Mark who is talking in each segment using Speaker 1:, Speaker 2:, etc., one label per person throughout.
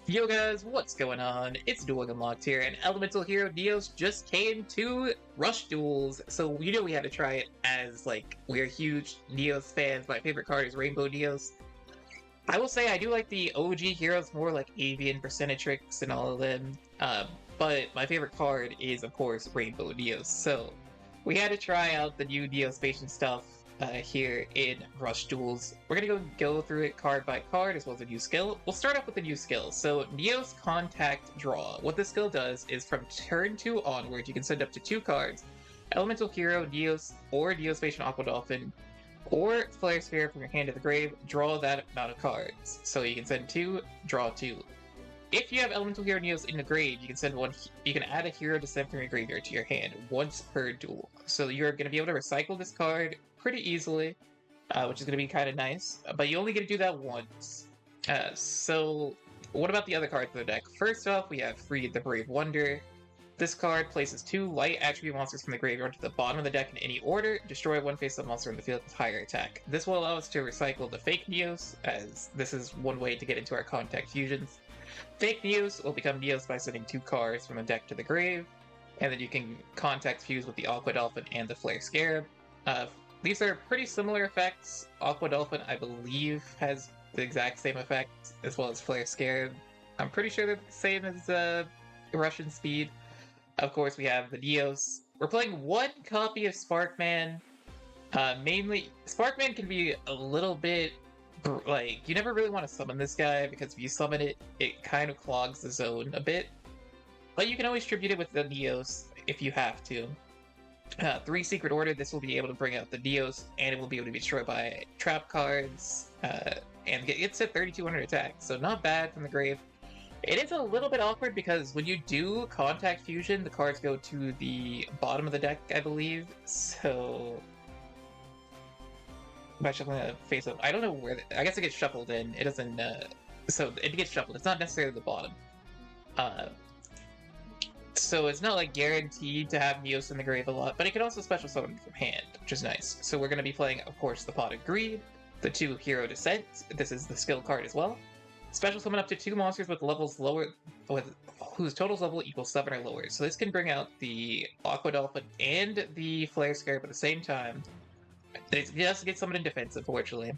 Speaker 1: Yo guys, what's going on? It's Duel Unlocked here, and Elemental Hero Neos just came to Rush Duels, so we knew we had to try it as, we're huge Neos fans. My favorite card is Rainbow Neos. I will say I do like the OG heroes more, like Avian, Percentatrix, and all of them, but my favorite card is, of course, Rainbow Neos, so we had to try out the new Neospatian stuff here in Rush Duels. We're gonna go through it card by card as well as a new skill. We'll start off with the new skill. So Neos Contact Draw. What this skill does is from turn 2 onward, you can send up to 2 cards. Elemental Hero, Neos, or Neospatian Aqua Dolphin, or Flare Sphere from your hand to the grave, draw that amount of cards. So you can send 2, draw 2. If you have Elemental Hero Neos in the grave, you can send one. You can add a hero descent from your graveyard to your hand once per duel. So you're going to be able to recycle this card pretty easily, which is going to be kind of nice. But you only get to do that once. So what about the other cards in the deck? First off, we have Free the Brave Wonder. This card places 2 light attribute monsters from the graveyard to the bottom of the deck in any order. Destroy one face-up monster in the field with higher attack. This will allow us to recycle the fake Neos, as this is one way to get into our contact fusions. Fake Neos will become Neos by sending 2 cards from the deck to the grave, and then you can contact fuse with the Aqua Dolphin and the Flare Scarab. These are pretty similar effects. Aqua Dolphin, I believe, has the exact same effect, as well as Flare Scarab. I'm pretty sure they're the same as Russian Speed. Of course, we have the Neos. We're playing 1 copy of Sparkman. Mainly, Sparkman can be a little bit you never really want to summon this guy, because if you summon it, it kind of clogs the zone a bit. But you can always tribute it with the Neos if you have to. 3 Secret Order, this will be able to bring out the Neos, and it will be able to be destroyed by trap cards, and it's at 3200 attack, so not bad from the grave. It is a little bit awkward because when you do Contact Fusion, the cards go to the bottom of the deck, I believe, so... By shuffling a face up, I don't know where. I guess it gets shuffled in. It doesn't. So it gets shuffled. It's not necessarily the bottom. So it's not like guaranteed to have Neos in the grave a lot, but it can also special summon from hand, which is nice. So we're going to be playing, of course, the Pot of Greed, the 2 Hero Descent. This is the skill card as well. Special summon up to 2 monsters with levels lower, whose totals level equals 7 or lower. So this can bring out the Aqua Dolphin and the Flare Scarab at the same time. It has to get summoned in defense, unfortunately.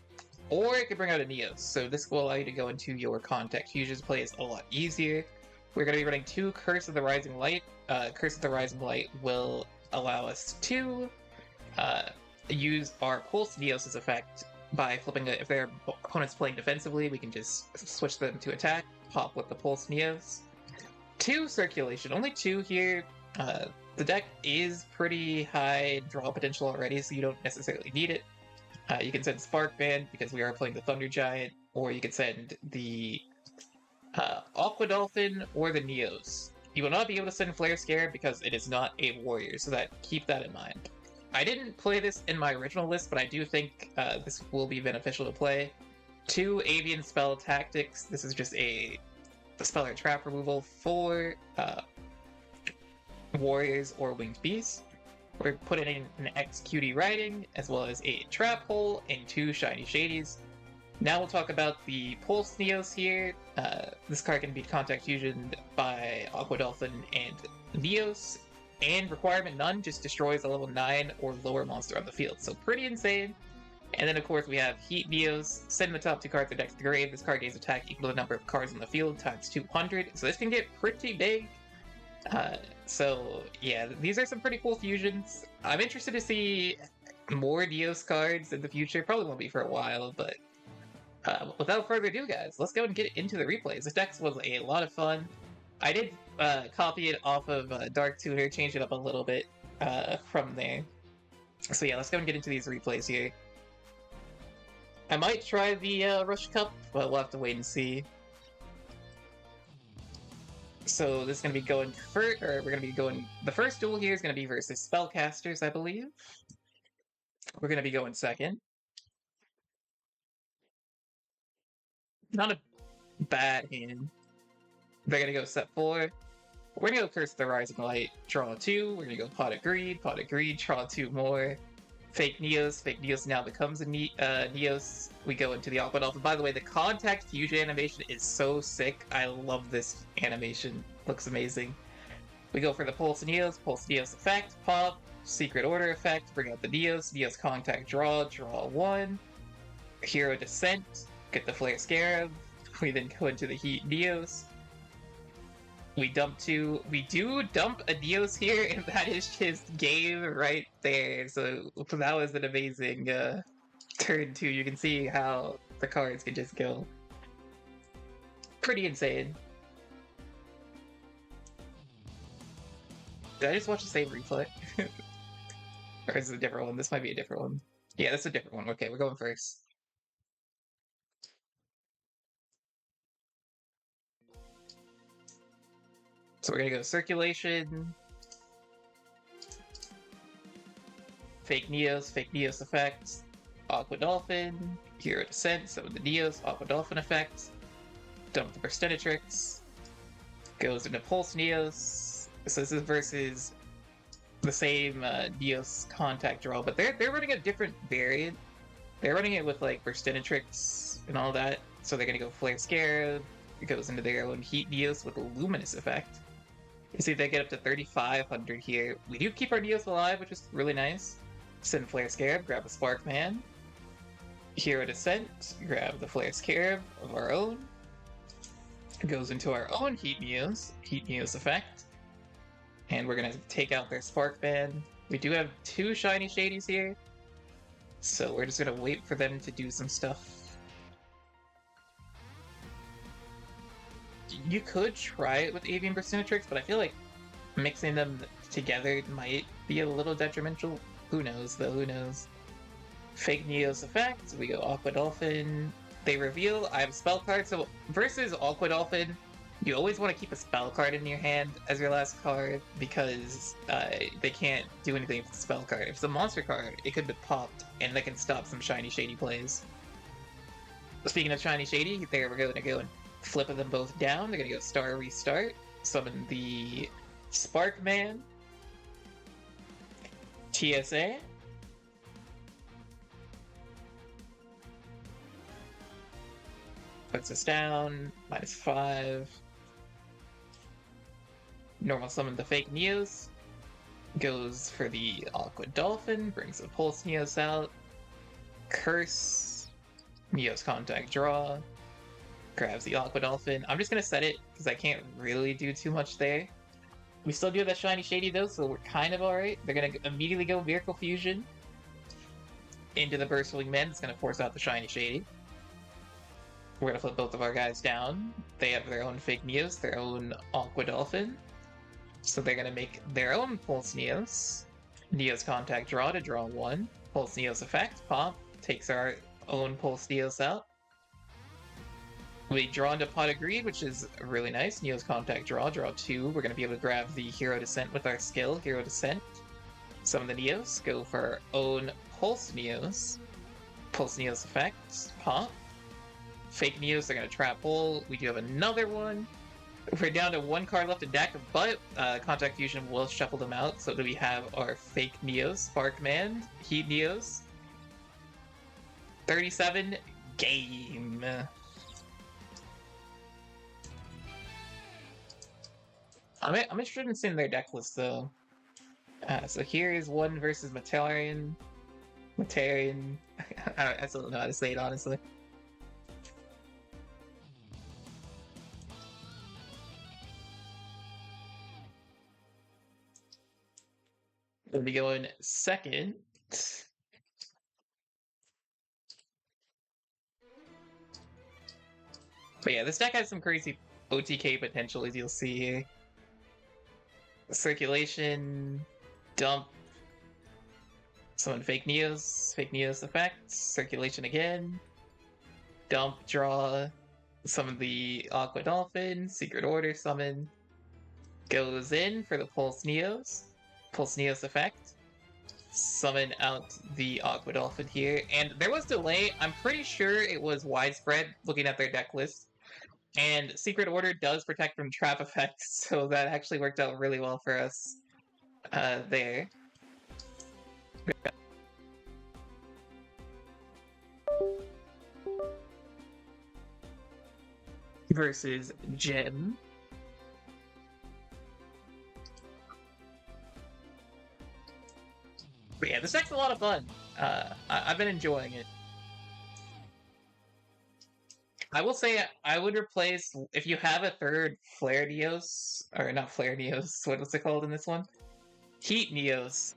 Speaker 1: Or it could bring out a Neos, so this will allow you to go into your Contact Fusions plays a lot easier. We're going to be running 2 Curse of the Rising Light. Curse of the Rising Light will allow us to use our Pulse Neos' effect by flipping it. If their opponent's playing defensively, we can just switch them to attack, pop with the Pulse Neos. 2 Circulation, only 2 here. The deck is pretty high draw potential already, so you don't necessarily need it. You can send Sparkman, because we are playing the Thunder Giant, or you can send the Aqua Dolphin or the Neos. You will not be able to send Flare Scarab because it is not a warrior, so keep that in mind. I didn't play this in my original list, but I do think this will be beneficial to play. 2 Avian Spell Tactics. This is just a spell or trap removal for warriors or winged beasts. We're putting in an XQD Riding, as well as a Trap Hole and 2 Shiny Shadies. Now we'll talk about the Pulse Neos here. This card can be Contact Fusion by Aqua Dolphin and Neos, and requirement none, just destroys a level 9 or lower monster on the field, so pretty insane. And then of course we have Heat Neos, send the top 2 cards of the deck to the grave. This card gains attack equal to the number of cards on the field times 200, so this can get pretty big. So yeah, these are some pretty cool fusions. I'm interested to see more Neos cards in the future. Probably won't be for a while, but without further ado, guys, let's go and get into the replays. This deck was a lot of fun. I did copy it off of Dark Tutor, change it up a little bit from there. So yeah, let's go and get into these replays here. I might try the Rush Cup, but we'll have to wait and see. So this is going to be going first, or we're going to be going, the first duel here is going to be versus Spellcasters, I believe. We're going to be going second. Not a bad hand. They're going to go set 4. We're going to go Curse the Rising Light, draw 2. We're going to go Pot of Greed, draw 2 more. Fake Neos now becomes a Neos. We go into the Aqua Dolphin. By the way, the contact fusion animation is so sick. I love this animation. Looks amazing. We go for the Pulse Neos effect, pop, Secret Order effect, bring out the Neos contact draw, draw one, Hero Descent, get the Flare Scarab. We then go into the Heat Neos. We dump two. We do dump a Neos here, and that is just game right there. So that was an amazing turn two. You can see how the cards can just go. Pretty insane. Did I just watch the same replay? Or is it a different one? This might be a different one. Yeah, that's a different one. Okay, we're going first. So we're gonna go Circulation, Fake Neos effects, Aqua Dolphin, Hero Descent, some of the Neos, Aqua Dolphin effects, dump the Burstinatrix, goes into Pulse Neos. So this is versus the same Neos contact draw, but they're running a different variant. They're running it with like Burstinatrix and all that, so they're gonna go Flare Scarab. It goes into their own Heat Neos with a Luminous effect. You see if they get up to 3,500 here. We do keep our Neos alive, which is really nice. Send Flare Scarab, grab a Spark Man. Hero Descent, grab the Flare Scarab of our own. It goes into our own Heat Neos effect. And we're gonna take out their Spark Man. We do have two Shiny Shadies here. So we're just gonna wait for them to do some stuff. You could try it with Avian Burstinatrix, but I feel like mixing them together might be a little detrimental. Who knows, though? Who knows? Fake Neos effect. We go Aqua Dolphin. They reveal I have a spell card. So versus Aqua Dolphin, you always want to keep a spell card in your hand as your last card because they can't do anything with the spell card. If it's a monster card, it could be popped and that can stop some Shiny Shady plays. Speaking of Shiny Shady, there we're going to go and flip them both down. They're going to go Star Restart. Summon the Spark Man. TSA. Puts us down. -5. Normal summon the fake Neos. Goes for the Aqua Dolphin. Brings the Pulse Neos out. Curse. Neos contact draw. Grabs the Aqua Dolphin. I'm just gonna set it because I can't really do too much there. We still do have that Shiny Shady though, so we're kind of alright. They're gonna immediately go Miracle Fusion into the Burst Wingman. It's gonna force out the Shiny Shady. We're gonna flip both of our guys down. They have their own fake Neos, their own Aqua Dolphin. So they're gonna make their own Pulse Neos. Neos contact draw to draw one. Pulse Neos effect, pop, takes our own Pulse Neos out. We draw into Pot of Greed, which is really nice. Neos contact draw, draw two. We're gonna be able to grab the Hero Descent with our skill, Hero Descent. Some of the Neos go for our own Pulse Neos. Pulse Neos effect, pop. Fake Neos are going to trap hole. We do have another one. We're down to one card left in deck, but Contact Fusion will shuffle them out. So that we have our fake Neos, Spark Man, Heat Neos. 37 game. I'm interested in seeing their deck list though. So here is one versus Matarian. I still don't know how to say it honestly. We'll be going second. But yeah, this deck has some crazy OTK potential, as you'll see here. Circulation, dump, summon fake Neos effects, circulation again, dump, draw, summon the Aqua Dolphin, Secret Order summon, goes in for the Pulse Neos effect, summon out the Aqua Dolphin here, and there was delay. I'm pretty sure it was widespread looking at their deck list. And Secret Order does protect from trap effects, so that actually worked out really well for us there. versus Gem. But yeah, this deck's a lot of fun. I've been enjoying it. I will say I would replace, if you have a third Flare Neos, or not Flare Neos, what's it called in this one? Heat Neos.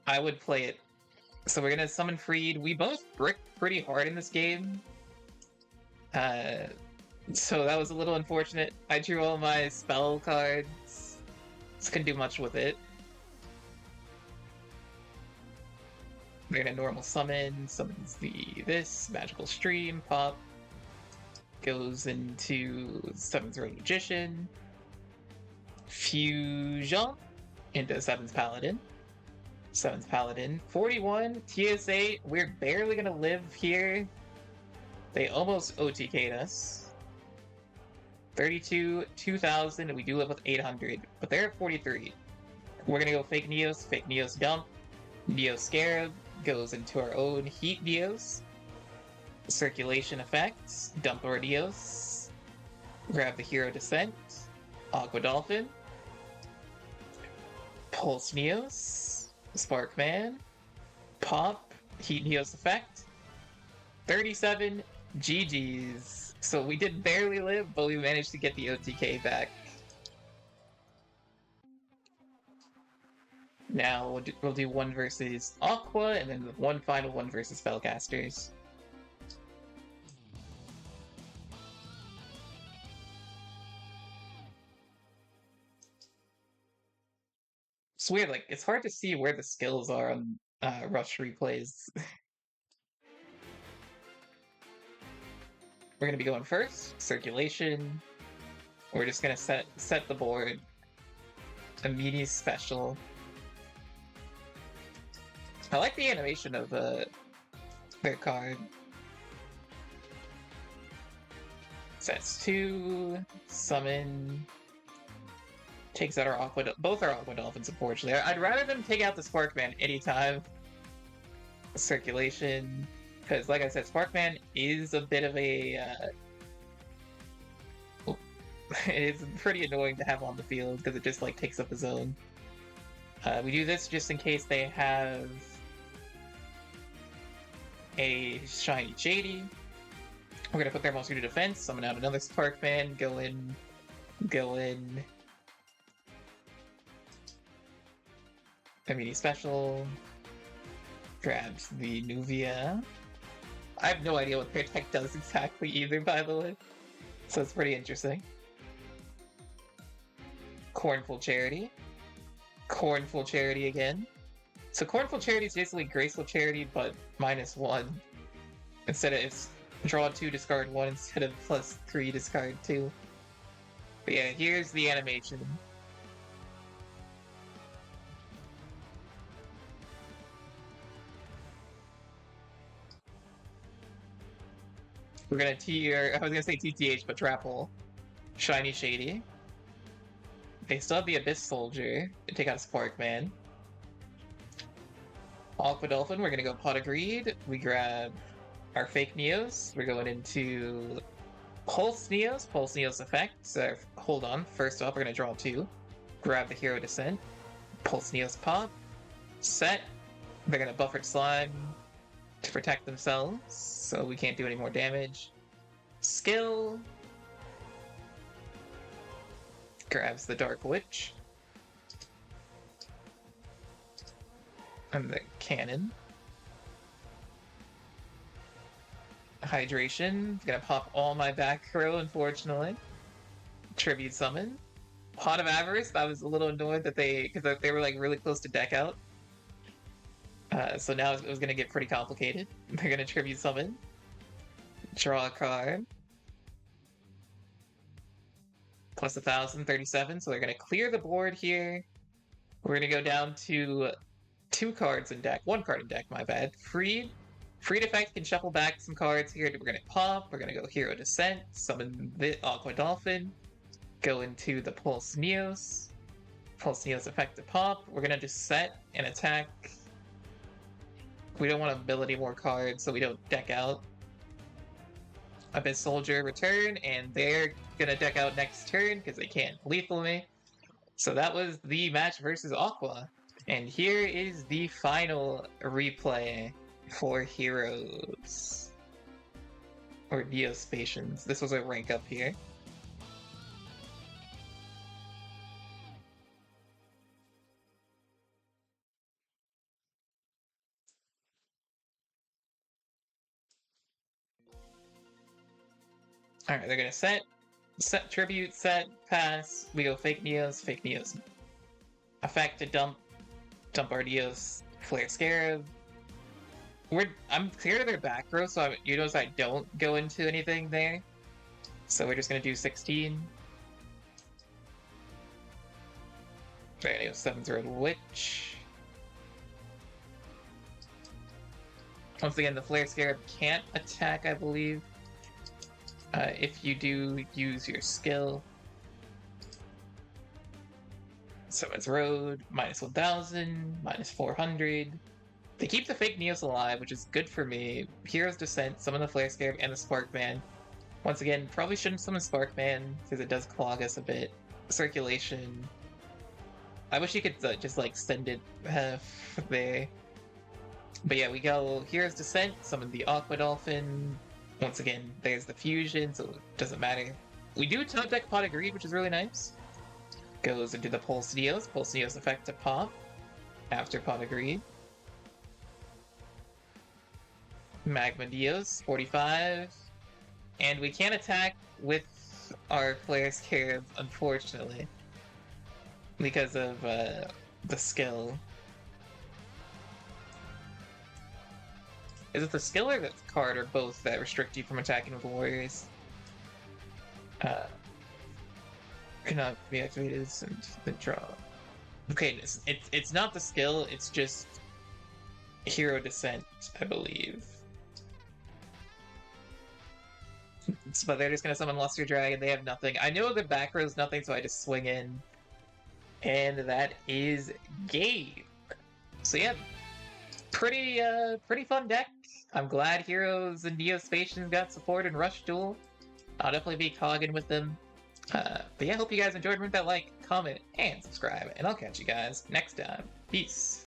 Speaker 1: I would play it. So we're gonna summon Freed. We both bricked pretty hard in this game. So that was a little unfortunate. I drew all my spell cards. Just couldn't do much with it. We're gonna normal summon. Summons this magical stream. Pop. Goes into summons Rogue Magician. Fusion into Seventh Paladin. 41 TSA. We're barely gonna live here. They almost OTK'd us. 32, 2000. We do live with 800, but they're at 43. We're gonna go Fake Neos dump. Neo Scarab goes into our own Heat Neos. Circulation effects. Dump our Neos. Grab the Hero Descent. Aqua Dolphin. Pulse Neos. Spark Man. Pop. Heat Neos effect. 37. GG's. So we did barely live, but we managed to get the OTK back. Now we'll do one versus Aqua, and then one final one versus Spellcasters. It's weird, like, it's hard to see where the skills are on Rush replays. We're gonna be going first, Circulation. We're just gonna set the board. A mini special. I like the animation of their card. Sets 2, summon. Takes out our both our Aqua Dolphins, unfortunately. I'd rather them take out the Sparkman anytime. Circulation. Because, like I said, Sparkman is a bit of a... it's pretty annoying to have on the field, because it just, like, takes up a zone. We do this just in case they have a Shiny Shady. We're gonna put their most suited defense, summon out another Sparkman, go in. A mini special. Grabs the Nuvia. I have no idea what their tech does exactly either, by the way. So it's pretty interesting. Cornful Charity. Cornful Charity again. So Cornful Charity is basically Graceful Charity, but -1. Instead of it's draw 2, discard 1, instead of +3, discard 2. But yeah, here's the animation. We're gonna I was gonna say TTH, but Trapple. Shiny Shady. They still have the Abyss Soldier. They take out Sparkman. Aqua Dolphin, we're gonna go Pot of Greed. We grab our Fake Neos. We're going into Pulse Neos. Pulse Neos effect. So hold on. First off, we're gonna draw 2. Grab the Hero Descent. Pulse Neos pop. Set. They're gonna Buffered Slime to protect themselves, so we can't do any more damage. Skill. Grabs the Dark Witch. And the Cannon. Hydration. Gonna pop all my back row, unfortunately. Tribute Summon. Pot of Avarice. I was a little annoyed that because they were like really close to deck out. So now it was going to get pretty complicated. They're going to Tribute Summon. Draw a card. Plus 1,037, so they're going to clear the board here. We're going to go down to 2 cards in deck. 1 card in deck, my bad. Freed effect can shuffle back some cards here. We're going to pop. We're going to go Hero Descent. Summon the Aqua Dolphin. Go into the Pulse Neos. Pulse Neos effect to pop. We're going to just set and attack. We don't want to build any more cards, so we don't deck out. Abyss Soldier return, and they're gonna deck out next turn because they can't lethal me. So that was the match versus Aqua. And here is the final replay for Heroes. Or Neospacians. This was a rank up here. Alright, they're gonna set tribute, set, pass. We go fake Neos, fake Neos. Effect to dump our Neos, Flare Scarab. I'm clear to their back row, so you notice I don't go into anything there. So we're just gonna do 16. There you go, 7-0 Witch. Once again, the Flare Scarab can't attack, I believe. If you do use your skill. Summons Road, -1000, -400. They keep the fake Neos alive, which is good for me. Hero's Descent, summon the Flare Scarab, and the Sparkman. Once again, probably shouldn't summon Sparkman, because it does clog us a bit. Circulation. I wish you could just, like, send it there. But yeah, we go Hero's Descent, summon the Aqua Dolphin. Once again, there's the fusion, so it doesn't matter. We do top deck Pot of Greed, which is really nice. Goes into the Pulse Neos. Pulse Neos effect to pop after Pot of Greed. Magma Neos, 45. And we can't attack with our Flare Scarab, unfortunately. Because of the skill. Is it the skill or the card or both that restrict you from attacking with warriors? Cannot be activated and then draw. Okay, it's not the skill, it's just Hero Descent, I believe. But they're just gonna summon Luster Dragon, they have nothing. I know the back row's nothing, so I just swing in. And that is game. So yeah, pretty fun deck. I'm glad Heroes and Neospacians got support in Rush Duel. I'll definitely be cogging with them. But yeah, hope you guys enjoyed. Remember that like, comment, and subscribe, and I'll catch you guys next time. Peace.